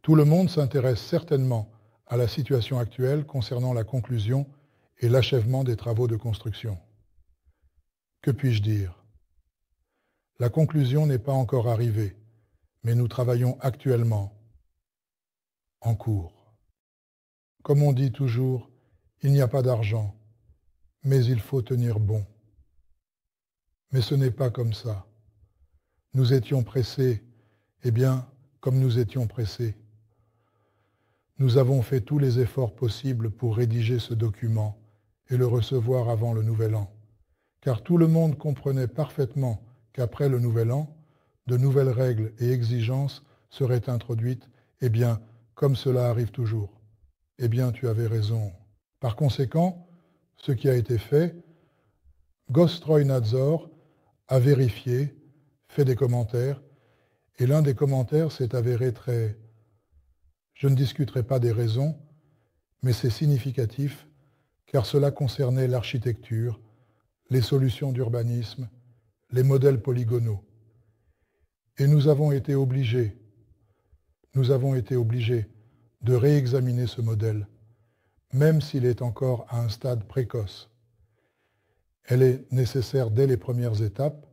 Tout le monde s'intéresse certainement à la situation actuelle concernant la conclusion et l'achèvement des travaux de construction. Que puis-je dire? La conclusion n'est pas encore arrivée, mais nous travaillons actuellement, en cours. Comme on dit toujours, il n'y a pas d'argent, mais il faut tenir bon. Mais ce n'est pas comme ça. Nous étions pressés, eh bien, comme nous étions pressés. Nous avons fait tous les efforts possibles pour rédiger ce document et le recevoir avant le Nouvel An, car tout le monde comprenait parfaitement qu'après le Nouvel An, de nouvelles règles et exigences seraient introduites, eh bien, comme cela arrive toujours. Eh bien, tu avais raison. Par conséquent, ce qui a été fait, Gostrojnadzor a vérifié, fait des commentaires, et l'un des commentaires s'est avéré très... Je ne discuterai pas des raisons, mais c'est significatif, car cela concernait l'architecture, les solutions d'urbanisme, les modèles polygonaux. Et nous avons été obligés de réexaminer ce modèle, même s'il est encore à un stade précoce. Elle est nécessaire dès les premières étapes,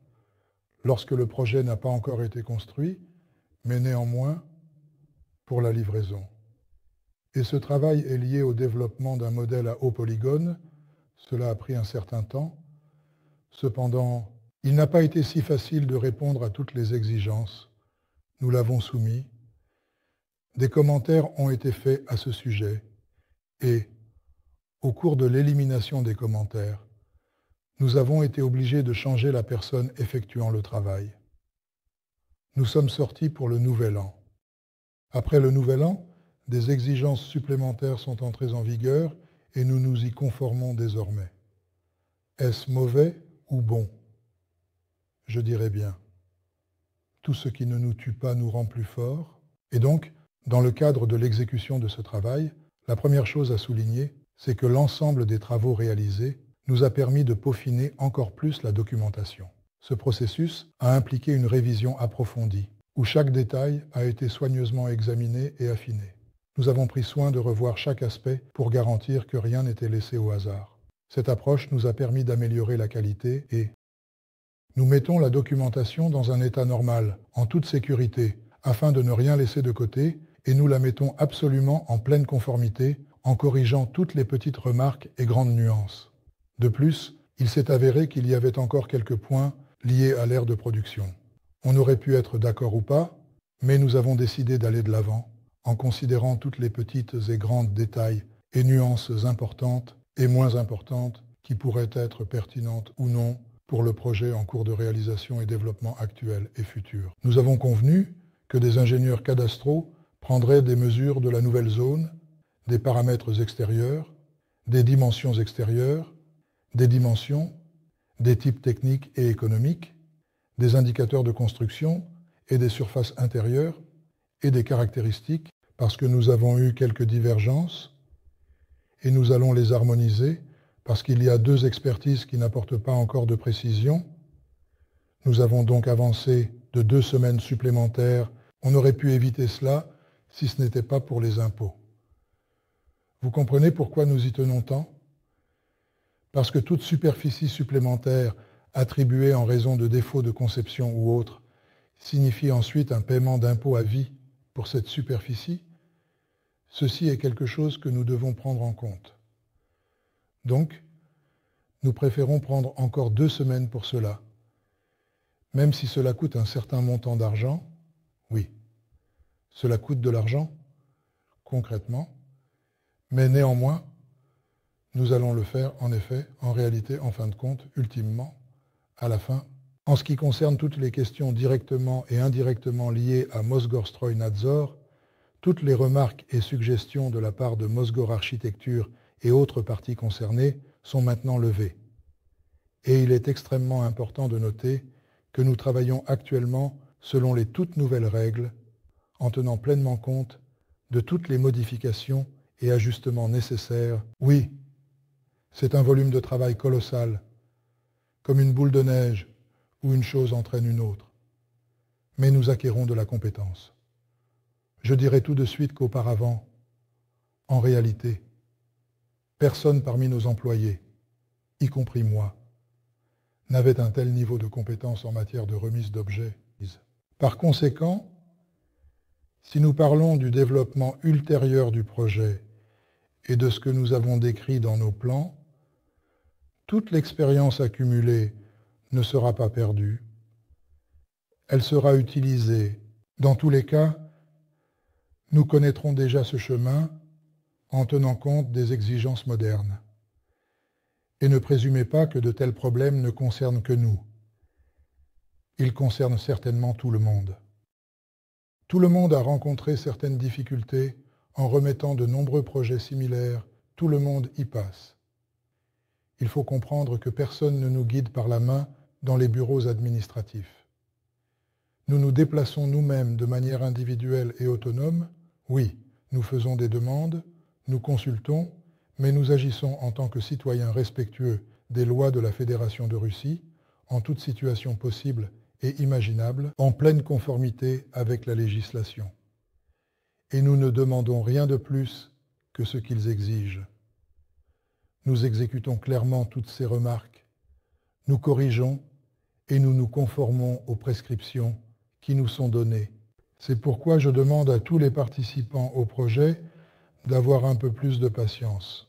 lorsque le projet n'a pas encore été construit, mais néanmoins pour la livraison. Et ce travail est lié au développement d'un modèle à haut polygone. Cela a pris un certain temps. Cependant, il n'a pas été si facile de répondre à toutes les exigences. Nous l'avons soumis. Des commentaires ont été faits à ce sujet. Et, au cours de l'élimination des commentaires, nous avons été obligés de changer la personne effectuant le travail. Nous sommes sortis pour le Nouvel An. Après le Nouvel An, des exigences supplémentaires sont entrées en vigueur et nous nous y conformons désormais. Est-ce mauvais ou bon? Je dirais bien. Tout ce qui ne nous tue pas nous rend plus forts. Et donc, dans le cadre de l'exécution de ce travail, la première chose à souligner, c'est que l'ensemble des travaux réalisés nous a permis de peaufiner encore plus la documentation. Ce processus a impliqué une révision approfondie, où chaque détail a été soigneusement examiné et affiné. Nous avons pris soin de revoir chaque aspect pour garantir que rien n'était laissé au hasard. Cette approche nous a permis d'améliorer la qualité et nous mettons la documentation dans un état normal, en toute sécurité, afin de ne rien laisser de côté, et nous la mettons absolument en pleine conformité, en corrigeant toutes les petites remarques et grandes nuances. De plus, il s'est avéré qu'il y avait encore quelques points liés à l'ère de production. On aurait pu être d'accord ou pas, mais nous avons décidé d'aller de l'avant, en considérant toutes les petites et grandes détails et nuances importantes et moins importantes qui pourraient être pertinentes ou non pour le projet en cours de réalisation et développement actuel et futur. Nous avons convenu que des ingénieurs cadastraux prendraient des mesures de la nouvelle zone, des paramètres extérieurs, des dimensions extérieures, des dimensions, des types techniques et économiques, des indicateurs de construction et des surfaces intérieures et des caractéristiques, parce que nous avons eu quelques divergences et nous allons les harmoniser parce qu'il y a 2 expertises qui n'apportent pas encore de précision. Nous avons donc avancé de 2 semaines supplémentaires. On aurait pu éviter cela si ce n'était pas pour les impôts. Vous comprenez pourquoi nous y tenons tant? Parce que toute superficie supplémentaire attribuée en raison de défauts de conception ou autre signifie ensuite un paiement d'impôt à vie pour cette superficie. Ceci est quelque chose que nous devons prendre en compte. Donc, nous préférons prendre encore 2 semaines pour cela. Même si cela coûte un certain montant d'argent, oui, cela coûte de l'argent, concrètement, mais néanmoins, nous allons le faire, en effet, en réalité, en fin de compte, ultimement, à la fin. En ce qui concerne toutes les questions directement et indirectement liées à Mosgorstrojnadzor, toutes les remarques et suggestions de la part de Mosgor Architecture et autres parties concernées sont maintenant levées. Et il est extrêmement important de noter que nous travaillons actuellement selon les toutes nouvelles règles, en tenant pleinement compte de toutes les modifications et ajustements nécessaires. Oui, c'est un volume de travail colossal, comme une boule de neige où une chose entraîne une autre. Mais nous acquérons de la compétence. Je dirais tout de suite qu'auparavant, en réalité, personne parmi nos employés, y compris moi, n'avait un tel niveau de compétence en matière de remise d'objets. Par conséquent, si nous parlons du développement ultérieur du projet et de ce que nous avons décrit dans nos plans, toute l'expérience accumulée ne sera pas perdue. Elle sera utilisée. Dans tous les cas, nous connaîtrons déjà ce chemin en tenant compte des exigences modernes. Et ne présumez pas que de tels problèmes ne concernent que nous. Ils concernent certainement tout le monde. Tout le monde a rencontré certaines difficultés en remettant de nombreux projets similaires. Tout le monde y passe. Il faut comprendre que personne ne nous guide par la main dans les bureaux administratifs. Nous nous déplaçons nous-mêmes de manière individuelle et autonome. Oui, nous faisons des demandes, nous consultons, mais nous agissons en tant que citoyens respectueux des lois de la Fédération de Russie, en toute situation possible et imaginable, en pleine conformité avec la législation. Et nous ne demandons rien de plus que ce qu'ils exigent. Nous exécutons clairement toutes ces remarques, nous corrigeons et nous nous conformons aux prescriptions qui nous sont données. C'est pourquoi je demande à tous les participants au projet d'avoir un peu plus de patience.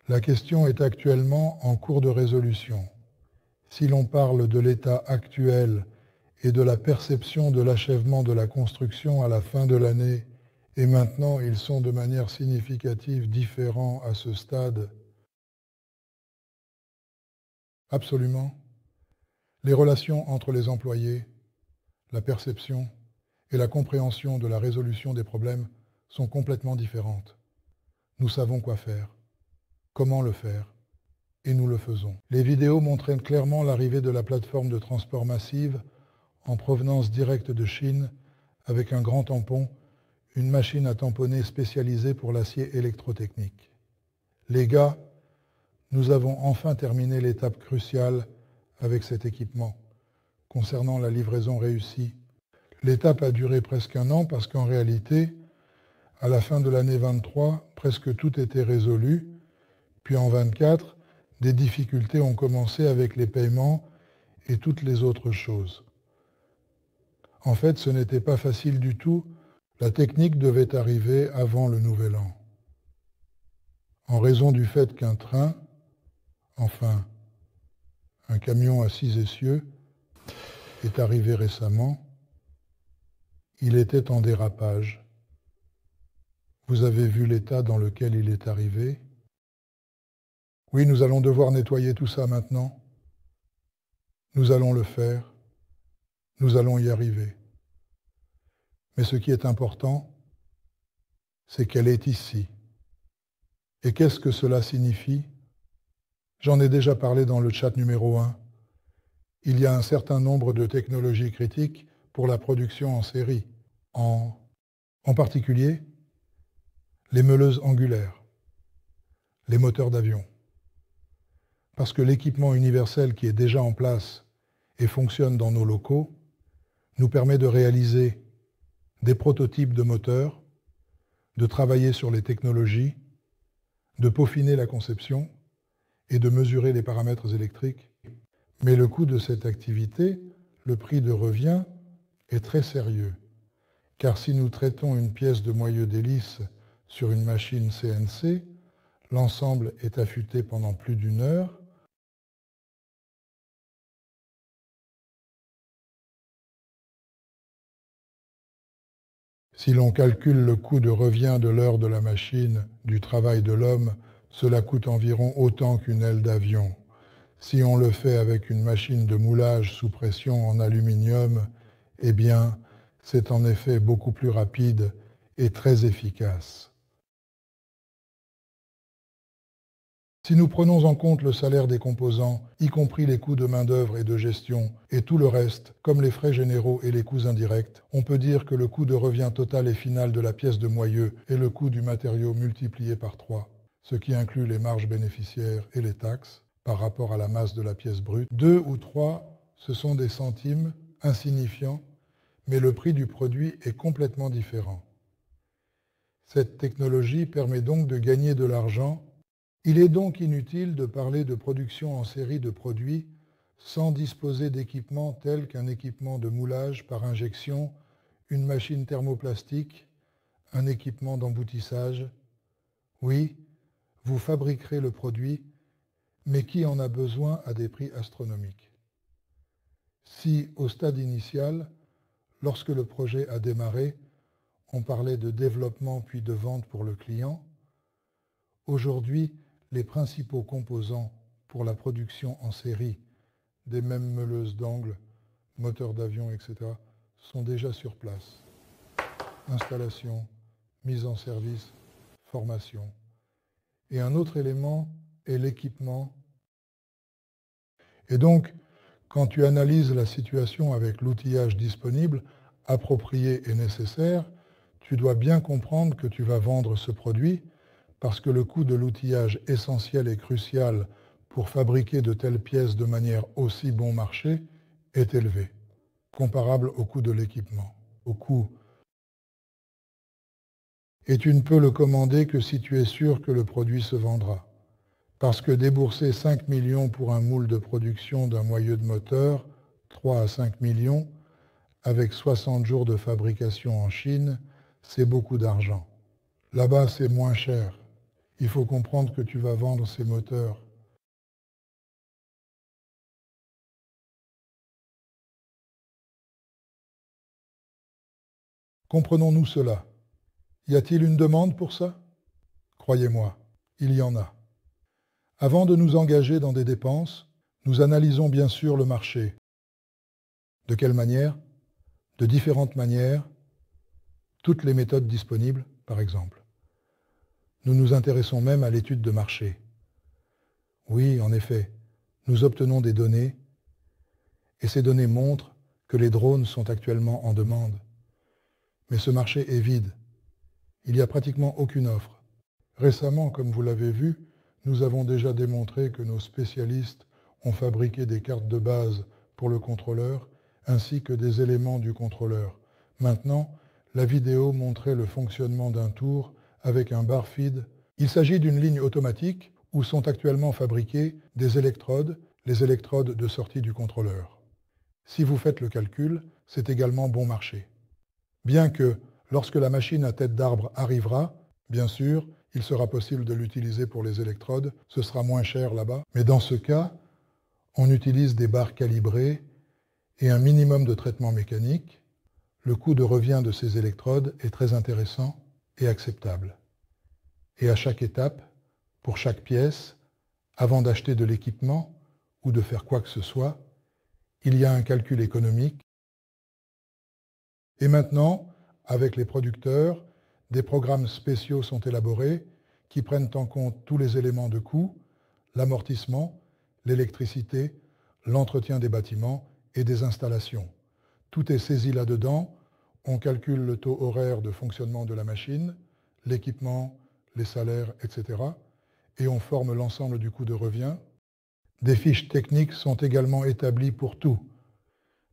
La question est actuellement en cours de résolution. Si l'on parle de l'état actuel et de la perception de l'achèvement de la construction à la fin de l'année, et maintenant ils sont de manière significative différents à ce stade, absolument, les relations entre les employés, la perception et la compréhension de la résolution des problèmes sont complètement différentes. Nous savons quoi faire, comment le faire, et nous le faisons. Les vidéos montraient clairement l'arrivée de la plateforme de transport massive en provenance directe de Chine avec un grand tampon, une machine à tamponner spécialisée pour l'acier électrotechnique. Les gars, nous avons enfin terminé l'étape cruciale avec cet équipement concernant la livraison réussie. L'étape a duré presque un an parce qu'en réalité, à la fin de l'année 23, presque tout était résolu. Puis en 24, des difficultés ont commencé avec les paiements et toutes les autres choses. En fait, ce n'était pas facile du tout. La technique devait arriver avant le Nouvel An. En raison du fait qu'un train, enfin, un camion à 6 essieux, est arrivé récemment, il était en dérapage. Vous avez vu l'état dans lequel il est arrivé. Oui, nous allons devoir nettoyer tout ça maintenant. Nous allons le faire. Nous allons y arriver. Mais ce qui est important, c'est qu'elle est ici. Et qu'est-ce que cela signifie? J'en ai déjà parlé dans le chat numéro 1. Il y a un certain nombre de technologies critiques pour la production en série, en particulier les meuleuses angulaires, les moteurs d'avion. Parce que l'équipement universel qui est déjà en place et fonctionne dans nos locaux nous permet de réaliser des prototypes de moteurs, de travailler sur les technologies, de peaufiner la conception et de mesurer les paramètres électriques. Mais le coût de cette activité, le prix de revient, est très sérieux. Car si nous traitons une pièce de moyeu d'hélice sur une machine CNC, l'ensemble est affûté pendant plus d'1 heure. Si l'on calcule le coût de revient de l'heure de la machine, du travail de l'homme, cela coûte environ autant qu'une aile d'avion. Si on le fait avec une machine de moulage sous pression en aluminium, eh bien, c'est en effet beaucoup plus rapide et très efficace. Si nous prenons en compte le salaire des composants, y compris les coûts de main-d'œuvre et de gestion, et tout le reste, comme les frais généraux et les coûts indirects, on peut dire que le coût de revient total et final de la pièce de moyeu est le coût du matériau multiplié par 3, ce qui inclut les marges bénéficiaires et les taxes par rapport à la masse de la pièce brute. 2 ou 3, ce sont des centimes insignifiants, mais le prix du produit est complètement différent. Cette technologie permet donc de gagner de l'argent. Il est donc inutile de parler de production en série de produits sans disposer d'équipements tels qu'un équipement de moulage par injection, une machine thermoplastique, un équipement d'emboutissage. Oui, vous fabriquerez le produit, mais qui en a besoin à des prix astronomiques? Si, au stade initial, lorsque le projet a démarré, on parlait de développement puis de vente pour le client, aujourd'hui, les principaux composants pour la production en série des mêmes meuleuses d'angles, moteurs d'avion, etc., sont déjà sur place. Installation, mise en service, formation. Et un autre élément est l'équipement. Et donc, quand tu analyses la situation avec l'outillage disponible, approprié et nécessaire, tu dois bien comprendre que tu vas vendre ce produit parce que le coût de l'outillage essentiel et crucial pour fabriquer de telles pièces de manière aussi bon marché est élevé, comparable au coût de l'équipement, au coût. Et tu ne peux le commander que si tu es sûr que le produit se vendra. Parce que débourser 5 millions pour un moule de production d'un moyeu de moteur, 3 à 5 millions, avec 60 jours de fabrication en Chine, c'est beaucoup d'argent. Là-bas, c'est moins cher. Il faut comprendre que tu vas vendre ces moteurs. Comprenons-nous cela. Y a-t-il une demande pour ça? Croyez-moi, il y en a. Avant de nous engager dans des dépenses, nous analysons bien sûr le marché. De quelle manière? De différentes manières, toutes les méthodes disponibles, par exemple. Nous nous intéressons même à l'étude de marché. Oui, en effet, nous obtenons des données, et ces données montrent que les drones sont actuellement en demande. Mais ce marché est vide. Il n'y a pratiquement aucune offre. Récemment, comme vous l'avez vu, nous avons déjà démontré que nos spécialistes ont fabriqué des cartes de base pour le contrôleur, ainsi que des éléments du contrôleur. Maintenant, la vidéo montrait le fonctionnement d'un tour avec un bar feed. Il s'agit d'une ligne automatique où sont actuellement fabriqués des électrodes, les électrodes de sortie du contrôleur. Si vous faites le calcul, c'est également bon marché. Bien que, lorsque la machine à tête d'arbre arrivera, bien sûr, il sera possible de l'utiliser pour les électrodes, ce sera moins cher là-bas, mais dans ce cas, on utilise des barres calibrées et un minimum de traitement mécanique. Le coût de revient de ces électrodes est très intéressant et acceptable. Et à chaque étape, pour chaque pièce, avant d'acheter de l'équipement ou de faire quoi que ce soit, il y a un calcul économique. Et maintenant, avec les producteurs, des programmes spéciaux sont élaborés qui prennent en compte tous les éléments de coût, l'amortissement, l'électricité, l'entretien des bâtiments et des installations. Tout est saisi là-dedans. On calcule le taux horaire de fonctionnement de la machine, l'équipement, les salaires, etc. Et on forme l'ensemble du coût de revient. Des fiches techniques sont également établies pour tout,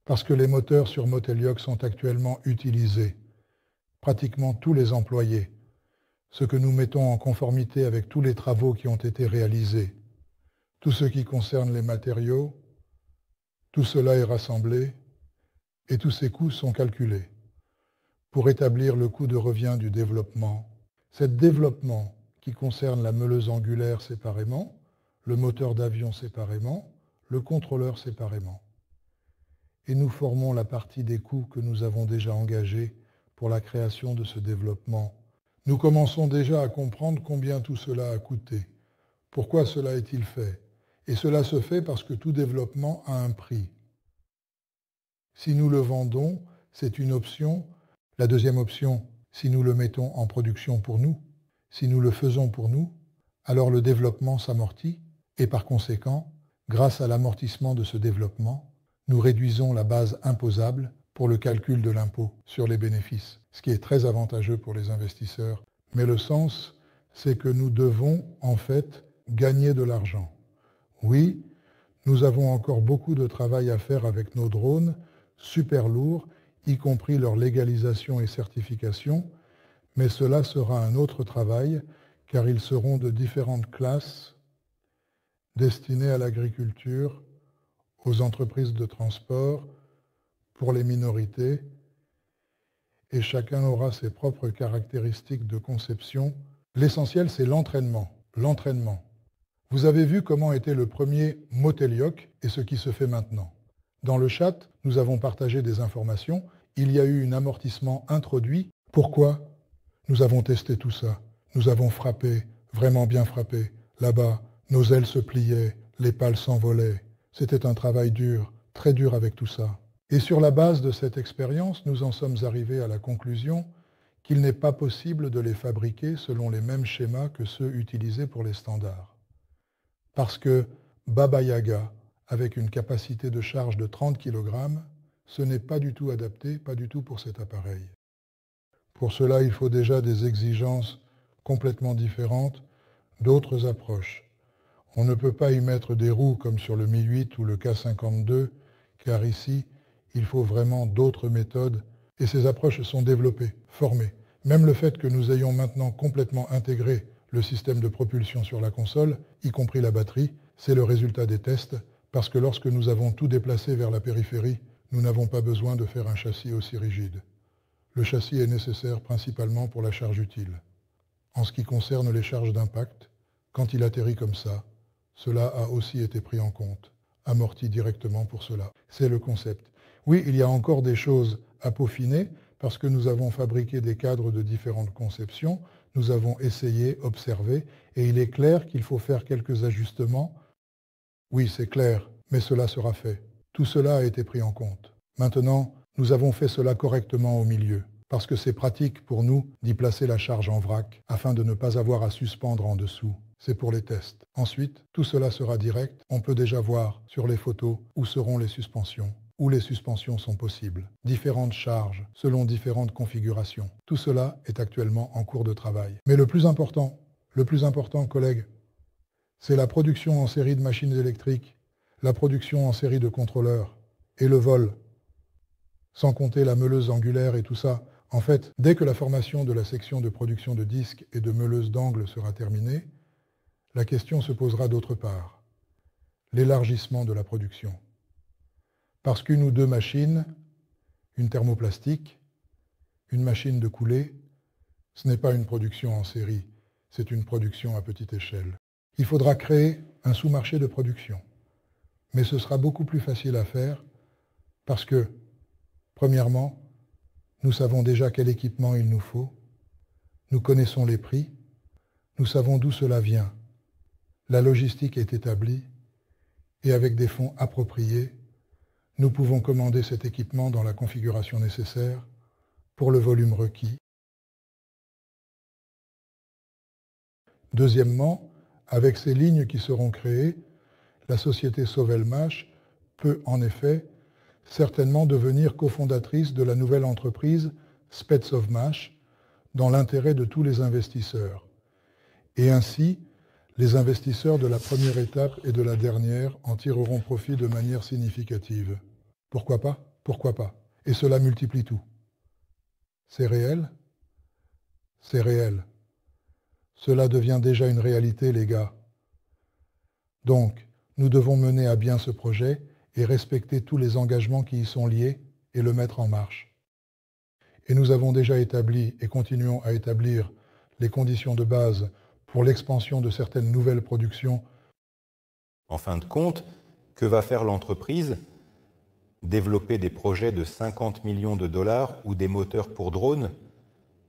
parce que les moteurs sur Motelioc sont actuellement utilisés. Pratiquement tous les employés, ce que nous mettons en conformité avec tous les travaux qui ont été réalisés. Tout ce qui concerne les matériaux, tout cela est rassemblé et tous ces coûts sont calculés pour établir le coût de revient du développement. Cet développement qui concerne la meuleuse angulaire séparément, le moteur d'avion séparément, le contrôleur séparément. Et nous formons la partie des coûts que nous avons déjà engagés pour la création de ce développement. Nous commençons déjà à comprendre combien tout cela a coûté. Pourquoi cela est-il fait? Et cela se fait parce que tout développement a un prix. Si nous le vendons, c'est une option. La deuxième option, si nous le mettons en production pour nous, si nous le faisons pour nous, alors le développement s'amortit et par conséquent, grâce à l'amortissement de ce développement, nous réduisons la base imposable pour le calcul de l'impôt sur les bénéfices, ce qui est très avantageux pour les investisseurs. Mais le sens, c'est que nous devons en fait gagner de l'argent. Oui, nous avons encore beaucoup de travail à faire avec nos drones, super lourds, y compris leur légalisation et certification, Mais cela sera un autre travail, car ils seront de différentes classes destinés à l'agriculture, aux entreprises de transport, pour les minorités, et chacun aura ses propres caractéristiques de conception. L'essentiel, c'est l'entraînement. L'entraînement. Vous avez vu comment était le premier Motelioc et ce qui se fait maintenant. Dans le chat, nous avons partagé des informations. Il y a eu un amortissement introduit. Pourquoi? Nous avons testé tout ça. Nous avons frappé, vraiment bien frappé. Là-bas, nos ailes se pliaient, les pales s'envolaient. C'était un travail dur, très dur avec tout ça. Et sur la base de cette expérience, nous en sommes arrivés à la conclusion qu'il n'est pas possible de les fabriquer selon les mêmes schémas que ceux utilisés pour les standards. Parce que Baba Yaga, avec une capacité de charge de 30 kg, ce n'est pas du tout adapté, pas du tout pour cet appareil. Pour cela, il faut déjà des exigences complètement différentes, d'autres approches. On ne peut pas y mettre des roues comme sur le Mi-8 ou le K-52, car ici, il faut vraiment d'autres méthodes, et ces approches sont développées, formées. Même le fait que nous ayons maintenant complètement intégré le système de propulsion sur la console, y compris la batterie, c'est le résultat des tests, parce que lorsque nous avons tout déplacé vers la périphérie, nous n'avons pas besoin de faire un châssis aussi rigide. Le châssis est nécessaire principalement pour la charge utile. En ce qui concerne les charges d'impact, quand il atterrit comme ça, cela a aussi été pris en compte, amorti directement pour cela. C'est le concept. Oui, il y a encore des choses à peaufiner, parce que nous avons fabriqué des cadres de différentes conceptions, nous avons essayé, observé, et il est clair qu'il faut faire quelques ajustements. Oui, c'est clair, mais cela sera fait. Tout cela a été pris en compte. Maintenant, nous avons fait cela correctement au milieu, parce que c'est pratique pour nous d'y placer la charge en vrac, afin de ne pas avoir à suspendre en dessous. C'est pour les tests. Ensuite, tout cela sera direct. On peut déjà voir sur les photos où seront les suspensions, où les suspensions sont possibles. Différentes charges, selon différentes configurations. Tout cela est actuellement en cours de travail. Mais le plus important, collègues, c'est la production en série de machines électriques, la production en série de contrôleurs et le vol, sans compter la meuleuse angulaire et tout ça. En fait, dès que la formation de la section de production de disques et de meuleuse d'angle sera terminée, la question se posera d'autre part, l'élargissement de la production. Parce qu'une ou deux machines, une thermoplastique, une machine de coulée, ce n'est pas une production en série, c'est une production à petite échelle. Il faudra créer un sous-marché de production. Mais ce sera beaucoup plus facile à faire parce que, premièrement, nous savons déjà quel équipement il nous faut, nous connaissons les prix, nous savons d'où cela vient. La logistique est établie et avec des fonds appropriés, nous pouvons commander cet équipement dans la configuration nécessaire pour le volume requis. Deuxièmement, avec ces lignes qui seront créées, la société Sauvelmash peut en effet certainement devenir cofondatrice de la nouvelle entreprise Spetsovmash dans l'intérêt de tous les investisseurs. Et ainsi, les investisseurs de la première étape et de la dernière en tireront profit de manière significative. Pourquoi pas? Pourquoi pas? Et cela multiplie tout. C'est réel? C'est réel. Cela devient déjà une réalité, les gars. Donc, nous devons mener à bien ce projet et respecter tous les engagements qui y sont liés et le mettre en marche. Et nous avons déjà établi et continuons à établir les conditions de base pour l'expansion de certaines nouvelles productions. En fin de compte, que va faire l'entreprise? Développer des projets de 50 millions de dollars ou des moteurs pour drones?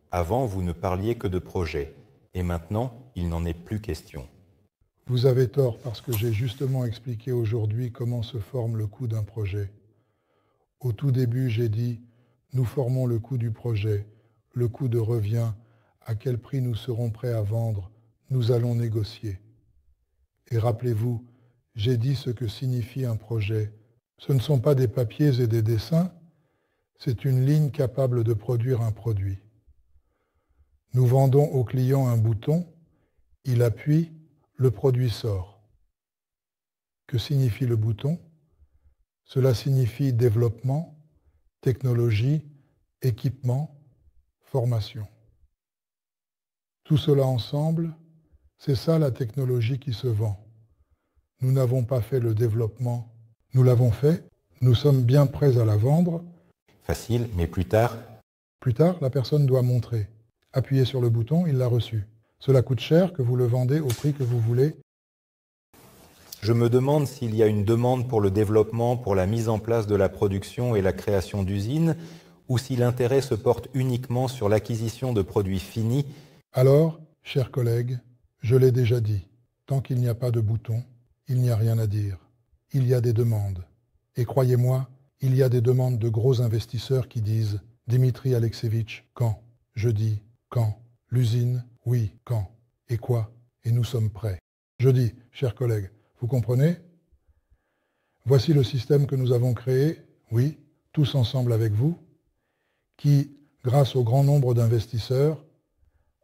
Avant, vous ne parliez que de projets. Et maintenant, il n'en est plus question. Vous avez tort parce que j'ai justement expliqué aujourd'hui comment se forme le coût d'un projet. Au tout début, j'ai dit, nous formons le coût du projet, le coût de revient, à quel prix nous serons prêts à vendre, nous allons négocier. Et rappelez-vous, j'ai dit ce que signifie un projet. Ce ne sont pas des papiers et des dessins, c'est une ligne capable de produire un produit. Nous vendons au client un bouton, il appuie, le produit sort. Que signifie le bouton? Cela signifie développement, technologie, équipement, formation. Tout cela ensemble, c'est ça la technologie qui se vend. Nous n'avons pas fait le développement, nous l'avons fait, nous sommes bien prêts à la vendre. Facile, mais plus tard. Plus tard, la personne doit montrer. Appuyez sur le bouton, il l'a reçu. Cela coûte cher que vous le vendez au prix que vous voulez. Je me demande s'il y a une demande pour le développement, pour la mise en place de la production et la création d'usines, ou si l'intérêt se porte uniquement sur l'acquisition de produits finis. Alors, chers collègues, je l'ai déjà dit, tant qu'il n'y a pas de bouton, il n'y a rien à dire. Il y a des demandes. Et croyez-moi, il y a des demandes de gros investisseurs qui disent « Dimitri Alexevitch, quand ?» Je dis « Quand ?» L'usine, oui, quand ? Et quoi ? Et nous sommes prêts. Je dis, chers collègues, vous comprenez ? Voici le système que nous avons créé, oui, tous ensemble avec vous, qui, grâce au grand nombre d'investisseurs,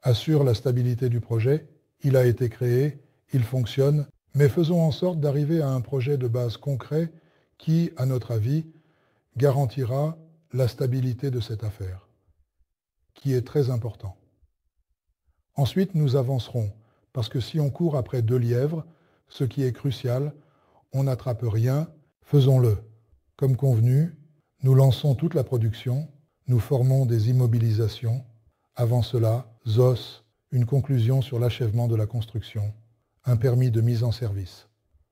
assure la stabilité du projet. Il a été créé, il fonctionne, mais faisons en sorte d'arriver à un projet de base concret qui, à notre avis, garantira la stabilité de cette affaire, qui est très important. Ensuite, nous avancerons, parce que si on court après 2 lièvres, ce qui est crucial, on n'attrape rien, faisons-le. Comme convenu, nous lançons toute la production, nous formons des immobilisations. Avant cela, ZOS, une conclusion sur l'achèvement de la construction, un permis de mise en service.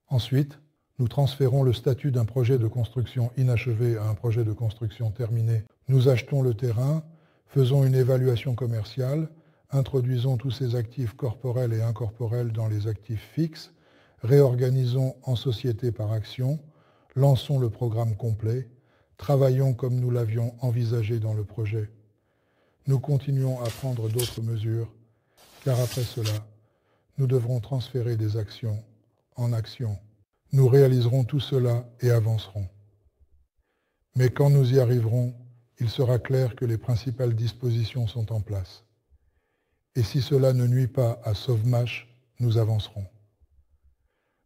Ensuite, nous transférons le statut d'un projet de construction inachevé à un projet de construction terminé. Nous achetons le terrain, faisons une évaluation commerciale, introduisons tous ces actifs corporels et incorporels dans les actifs fixes, réorganisons en société par action, lançons le programme complet, travaillons comme nous l'avions envisagé dans le projet. Nous continuons à prendre d'autres mesures, car après cela, nous devrons transférer des actions en actions. Nous réaliserons tout cela et avancerons. Mais quand nous y arriverons, il sera clair que les principales dispositions sont en place. Et si cela ne nuit pas à Sovmach, nous avancerons.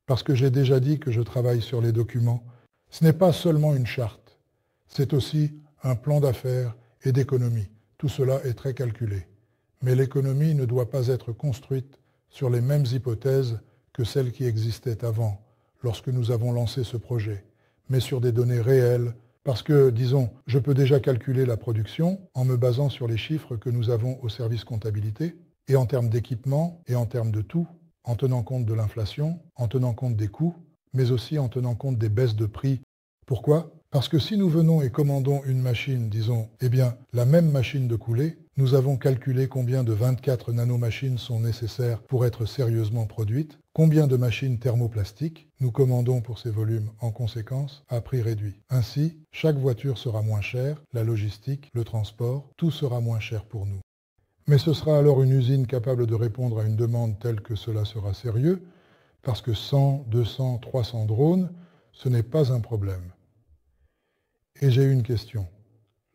Parce que j'ai déjà dit que je travaille sur les documents, ce n'est pas seulement une charte, c'est aussi un plan d'affaires et d'économie. Tout cela est très calculé. Mais l'économie ne doit pas être construite sur les mêmes hypothèses que celles qui existaient avant, lorsque nous avons lancé ce projet, mais sur des données réelles, parce que, disons, je peux déjà calculer la production en me basant sur les chiffres que nous avons au service comptabilité, et en termes d'équipement, et en termes de tout, en tenant compte de l'inflation, en tenant compte des coûts, mais aussi en tenant compte des baisses de prix. Pourquoi ? Parce que si nous venons et commandons une machine, disons, eh bien, la même machine de coulée, nous avons calculé combien de 24 nanomachines sont nécessaires pour être sérieusement produites, combien de machines thermoplastiques nous commandons pour ces volumes en conséquence à prix réduit. Ainsi, chaque voiture sera moins chère, la logistique, le transport, tout sera moins cher pour nous. Mais ce sera alors une usine capable de répondre à une demande telle que cela sera sérieux, parce que 100, 200, 300 drones, ce n'est pas un problème. Et j'ai une question.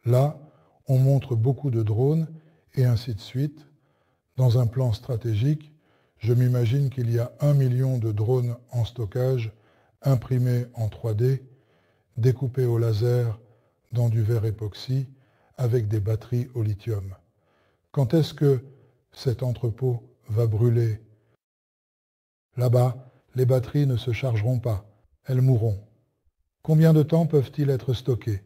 Là, on montre beaucoup de drones et ainsi de suite. Dans un plan stratégique, je m'imagine qu'il y a 1 million de drones en stockage, imprimés en 3D, découpés au laser dans du verre époxy, avec des batteries au lithium. Quand est-ce que cet entrepôt va brûler ? Là-bas, les batteries ne se chargeront pas, elles mourront. Combien de temps peuvent-ils être stockés ?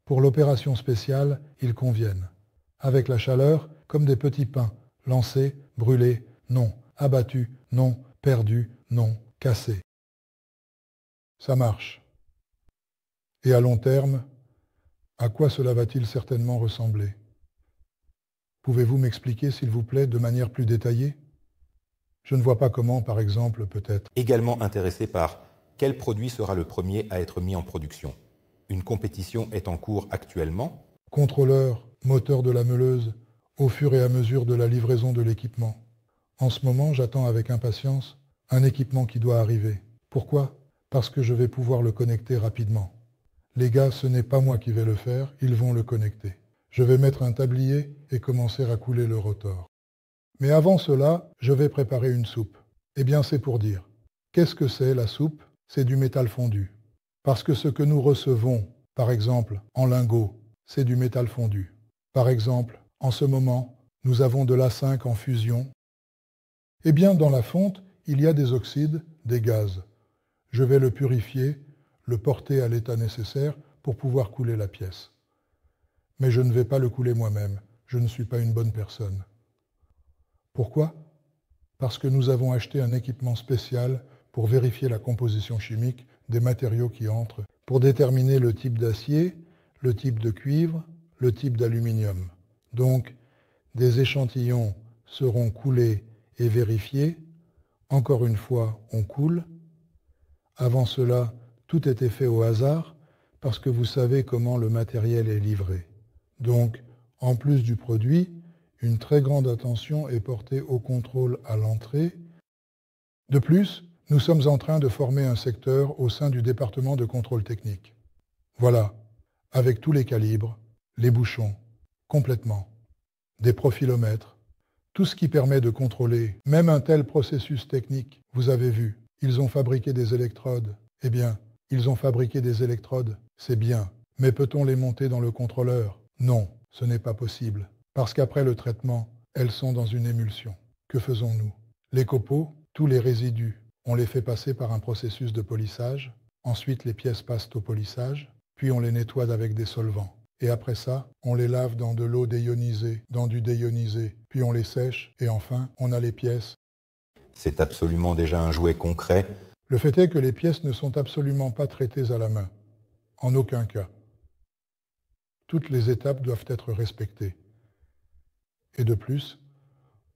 Pour l'opération spéciale, ils conviennent. Avec la chaleur, comme des petits pains, lancés, brûlés, non, abattus, non, perdus, non, cassés. Ça marche. Et à long terme, à quoi cela va-t-il certainement ressembler ? Pouvez-vous m'expliquer, s'il vous plaît, de manière plus détaillée ? Je ne vois pas comment, par exemple, peut-être. Également intéressé par quel produit sera le premier à être mis en production. Une compétition est en cours actuellement. Contrôleur, moteur de la meuleuse, au fur et à mesure de la livraison de l'équipement. En ce moment, j'attends avec impatience un équipement qui doit arriver. Pourquoi ? Parce que je vais pouvoir le connecter rapidement. Les gars, ce n'est pas moi qui vais le faire, ils vont le connecter. Je vais mettre un tablier et commencer à couler le rotor. Mais avant cela, je vais préparer une soupe. Eh bien, c'est pour dire. Qu'est-ce que c'est la soupe ? C'est du métal fondu. Parce que ce que nous recevons, par exemple, en lingots, c'est du métal fondu. Par exemple, en ce moment, nous avons de l'A5 en fusion Eh bien, dans la fonte, il y a des oxydes, des gaz. Je vais le purifier, le porter à l'état nécessaire pour pouvoir couler la pièce. Mais je ne vais pas le couler moi-même. Je ne suis pas une bonne personne. Pourquoi ? Parce que nous avons acheté un équipement spécial pour vérifier la composition chimique des matériaux qui entrent, pour déterminer le type d'acier, le type de cuivre, le type d'aluminium. Donc, des échantillons seront coulés et vérifiés. Encore une fois, on coule. Avant cela, tout était fait au hasard parce que vous savez comment le matériel est livré. Donc, en plus du produit, une très grande attention est portée au contrôle à l'entrée. De plus, nous sommes en train de former un secteur au sein du département de contrôle technique. Voilà, avec tous les calibres, les bouchons, complètement, des profilomètres, tout ce qui permet de contrôler même un tel processus technique. Vous avez vu, ils ont fabriqué des électrodes. Eh bien, ils ont fabriqué des électrodes, c'est bien. Mais peut-on les monter dans le contrôleur ? Non, ce n'est pas possible. Parce qu'après le traitement, elles sont dans une émulsion. Que faisons-nous ? Les copeaux, tous les résidus, on les fait passer par un processus de polissage. Ensuite, les pièces passent au polissage. Puis on les nettoie avec des solvants. Et après ça, on les lave dans de l'eau déionisée, dans du déionisé. Puis on les sèche. Et enfin, on a les pièces. C'est absolument déjà un jouet concret. Le fait est que les pièces ne sont absolument pas traitées à la main. En aucun cas. Toutes les étapes doivent être respectées. Et de plus,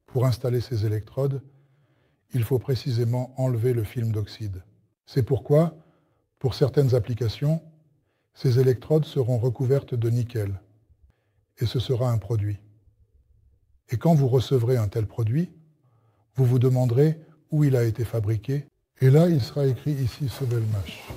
pour installer ces électrodes, il faut précisément enlever le film d'oxyde. C'est pourquoi, pour certaines applications, ces électrodes seront recouvertes de nickel. Et ce sera un produit. Et quand vous recevrez un tel produit, vous vous demanderez où il a été fabriqué. Et là, il sera écrit ici Sebelmash.